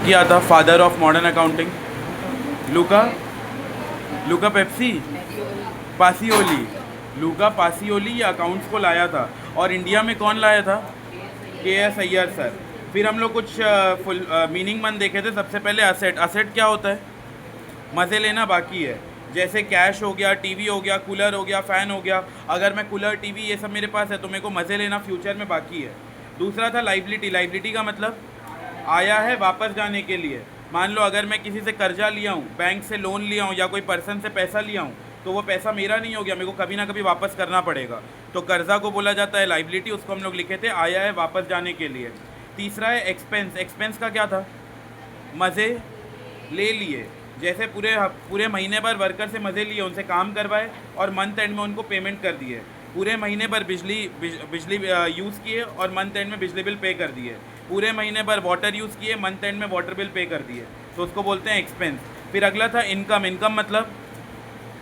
किया था father of modern accounting? Luka Luka Pepsi पासियोली। लूका पासियोली ये अकाउंट्स को लाया था। और इंडिया में कौन लाया था? के एस अय्यर सर। फिर हम लोग कुछ फुल मीनिंग मन देखे थे। सबसे पहले असेट। असेट क्या होता है? मज़े लेना बाकी है। जैसे कैश हो गया, टीवी हो गया, कूलर हो गया, फ़ैन हो गया। अगर मैं कूलर टीवी ये सब मेरे पास है तो मेरे को मज़े लेना फ्यूचर में बाकी है। दूसरा था लाइबिलिटी। लाइबिलिटी का मतलब आया है वापस जाने के लिए। मान लो अगर मैं किसी से कर्जा लिया हूँ, बैंक से लोन लिया हूँ या कोई पर्सन से पैसा लिया हूँ, तो वो पैसा मेरा नहीं हो गया, मेरे को कभी ना कभी वापस करना पड़ेगा। तो कर्जा को बोला जाता है लाइबिलिटी। उसको हम लोग लिखे थे आया है वापस जाने के लिए। तीसरा है एक्सपेंस। एक्सपेंस का क्या था? मज़े ले लिए। जैसे पूरे पूरे महीने भर वर्कर से मज़े लिए, उनसे काम करवाए और मंथ एंड में उनको पेमेंट कर दिए। पूरे महीने भर बिजली यूज़ किए और मंथ एंड में बिजली बिल पे कर दिए। पूरे महीने भर वाटर यूज़ किए, मंथ एंड में वाटर बिल पे कर दिए। तो उसको बोलते हैं एक्सपेंस। फिर अगला था इनकम। इनकम मतलब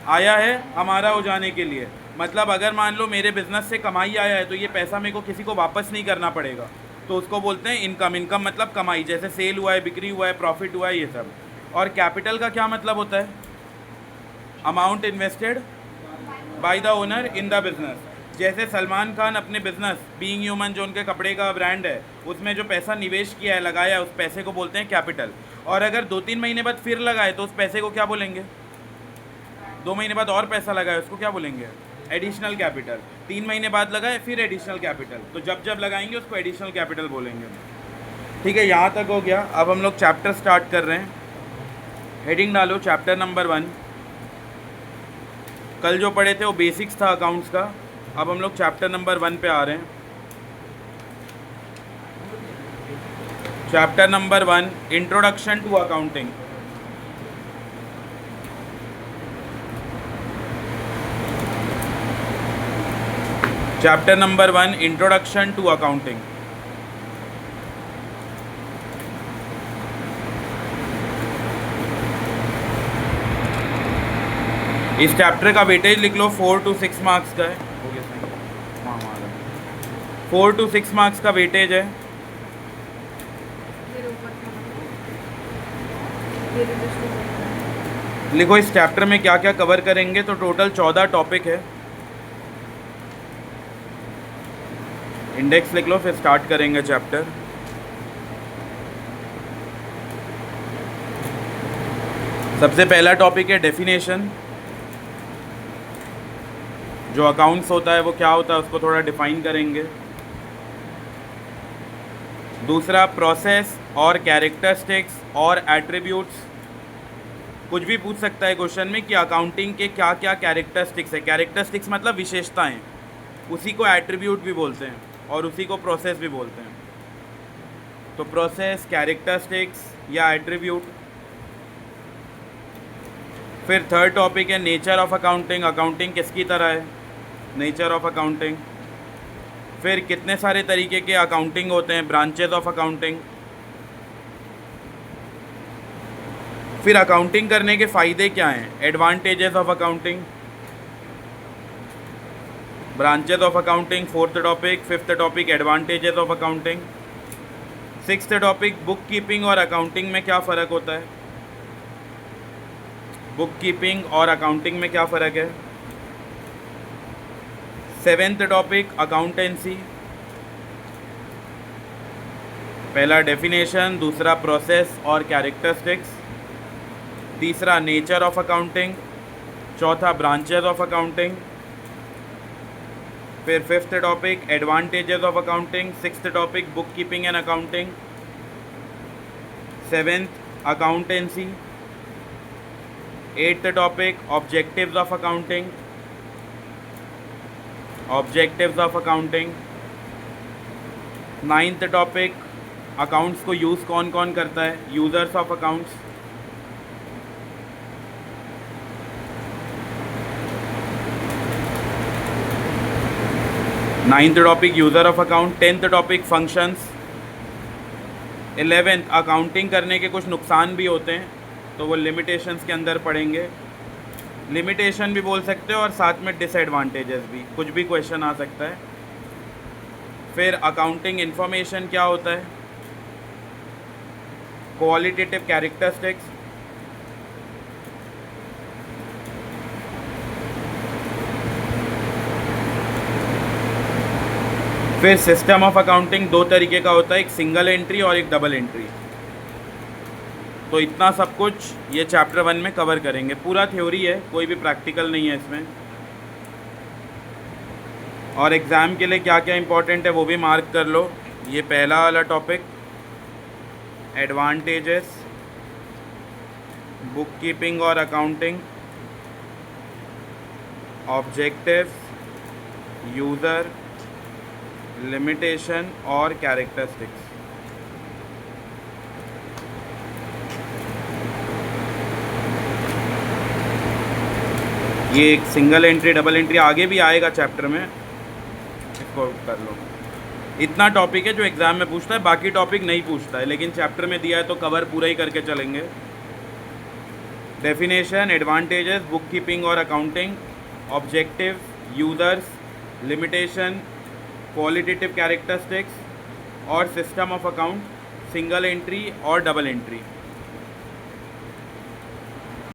आया है हमारा हो जाने के लिए। मतलब अगर मान लो मेरे बिज़नेस से कमाई आया है तो ये पैसा मेरे को किसी को वापस नहीं करना पड़ेगा, तो उसको बोलते हैं इनकम। इनकम मतलब कमाई, जैसे सेल हुआ है, बिक्री हुआ है, प्रॉफिट हुआ है, ये सब। और कैपिटल का क्या मतलब होता है? Amount invested by the owner in the business. जैसे सलमान खान अपने बिजनेस बीइंग ह्यूमन, जो उनके कपड़े का ब्रांड है, उसमें जो पैसा निवेश किया है, लगाया है, उस पैसे को बोलते हैं कैपिटल। और अगर 2-3 महीने बाद फिर लगाए तो उस पैसे को क्या बोलेंगे? 2 महीने बाद और पैसा लगाए उसको क्या बोलेंगे? Additional capital. 3 महीने बाद लगाए फिर एडिशनल कैपिटल। तो जब जब लगाएंगे उसको एडिशनल कैपिटल बोलेंगे। ठीक है, यहाँ तक हो गया। अब हम लोग चैप्टर स्टार्ट कर रहे हैं। हेडिंग डालो चैप्टर नंबर 1। कल जो पढ़े थे वो बेसिक्स था अकाउंट्स का। अब हम लोग चैप्टर नंबर 1 पे आ रहे हैं। Chapter number 1 introduction to accounting. Chapter number 1 introduction to accounting. इस चैप्टर का वेटेज लिख लो, 4 to 6 मार्क्स का है। हो गया सही? हाँ हाँ, 4 to 6 मार्क्स का वेटेज है। लिखो इस चैप्टर में क्या क्या कवर करेंगे। तो टोटल 14 टॉपिक है। इंडेक्स लिख लो, फिर स्टार्ट करेंगे चैप्टर। सबसे पहला टॉपिक है डेफिनेशन। जो अकाउंट्स होता है वो क्या होता है उसको थोड़ा डिफाइन करेंगे। दूसरा प्रोसेस और कैरेक्टरिस्टिक्स और एट्रीब्यूट्स। कुछ भी पूछ सकता है क्वेश्चन में कि अकाउंटिंग के क्या क्या कैरेक्टरिस्टिक्स है। कैरेक्टरिस्टिक्स मतलब विशेषताएं, उसी को एट्रीब्यूट भी बोलते हैं और उसी को प्रोसेस भी बोलते हैं। तो प्रोसेस, कैरेक्टरिस्टिक्स या एट्रीब्यूट। फिर थर्ड टॉपिक है नेचर ऑफ अकाउंटिंग। अकाउंटिंग किसकी तरह है? Nature of accounting. फिर कितने सारे तरीके के अकाउंटिंग होते हैं? Branches of accounting. फिर अकाउंटिंग करने के फ़ायदे क्या हैं? Advantages of accounting. Branches of accounting fourth topic. Fifth topic advantages of accounting. Sixth topic book keeping और अकाउंटिंग में क्या फ़र्क होता है? बुक कीपिंग और अकाउंटिंग में क्या फ़र्क है? Seventh topic accountancy. पहला डेफिनेशन, दूसरा प्रोसेस और कैरेक्टरिस्टिक्स, तीसरा नेचर ऑफ अकाउंटिंग, चौथा ब्रांचेज ऑफ अकाउंटिंग। फिर fifth topic advantages of accounting. Sixth topic book keeping and accounting. Seventh accountancy. Eighth topic objectives of accounting. Objectives of accounting. Ninth topic accounts को use कौन कौन करता है? Users of accounts. Ninth topic user of account. Tenth topic functions. 11th accounting करने के कुछ नुकसान भी होते हैं, तो वो लिमिटेशंस के अंदर पढ़ेंगे। लिमिटेशन भी बोल सकते हो और साथ में डिसएडवांटेजेस भी, कुछ भी क्वेश्चन आ सकता है। फिर अकाउंटिंग इन्फॉर्मेशन क्या होता है? क्वालिटेटिव कैरेक्टरिस्टिक्स, फिर सिस्टम ऑफ अकाउंटिंग दो तरीके का होता है, एक सिंगल एंट्री और एक डबल एंट्री। तो इतना सब कुछ ये चैप्टर 1 में कवर करेंगे। पूरा थ्योरी है, कोई भी प्रैक्टिकल नहीं है इसमें। और एग्ज़ाम के लिए क्या क्या इंपॉर्टेंट है वो भी मार्क कर लो। ये पहला वाला टॉपिक, एडवांटेजेस, बुक कीपिंग और अकाउंटिंग, ऑब्जेक्टिव्स, यूज़र, लिमिटेशन और कैरेक्टरिस्टिक्स। ये एक सिंगल एंट्री डबल एंट्री आगे भी आएगा चैप्टर में, इसको कर लो। इतना टॉपिक है जो एग्ज़ाम में पूछता है, बाकी टॉपिक नहीं पूछता है, लेकिन चैप्टर में दिया है तो कवर पूरा ही करके चलेंगे। डेफिनेशन, एडवांटेजेस, बुक कीपिंग और accounting, objective, users, limitation, qualitative characteristics और system of account, single entry और डबल एंट्री।